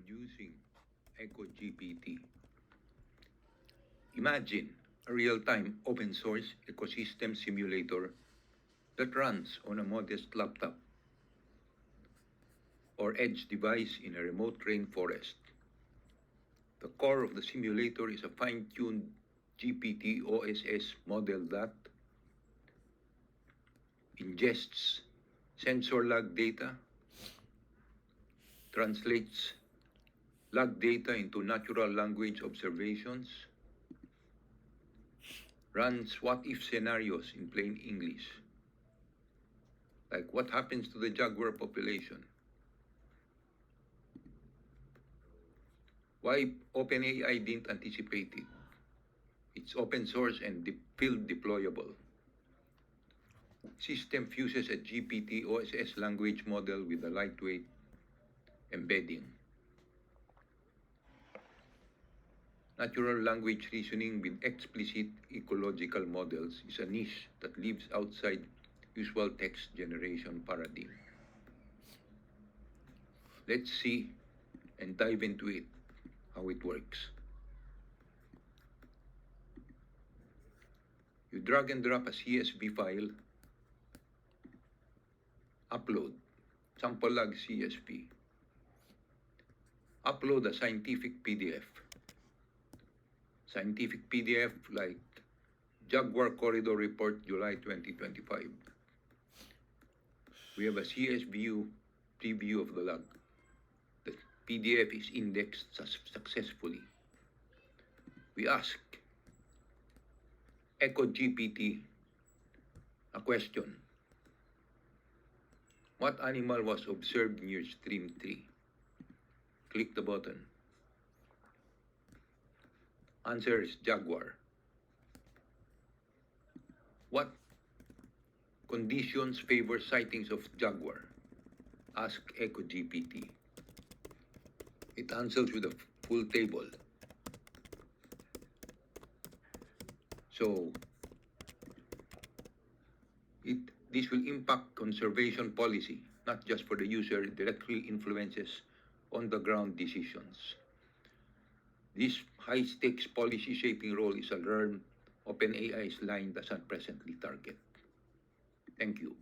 Introducing EcoGPT. Imagine a real-time open-source ecosystem simulator that runs on a modest laptop or edge device in a remote rainforest. The core of the simulator is a fine-tuned GPT OSS model that ingests sensor log data, translates log data into natural language observations, runs what-if scenarios in plain English, like what happens to the jaguar population. Why OpenAI didn't anticipate it? It's open source and field deployable. System fuses a GPT OSS language model with a lightweight embedding. Natural language reasoning with explicit ecological models is a niche that lives outside usual text generation paradigm. Let's see and dive into it, how it works. You drag and drop a CSV file, upload, sample log CSV, upload a scientific PDF like Jaguar Corridor Report July 2025. We have a CSV preview of the log. The PDF is indexed successfully. We ask EcoGPT a question. What animal was observed near stream 3? Click the button. Answer is jaguar. What conditions favor sightings of jaguar? Ask EcoGPT. It answers with a full table. So, this will impact conservation policy, not just for the user, it directly influences on-the-ground decisions. This high-stakes policy shaping role is a realm OpenAI's line does not presently target. Thank you.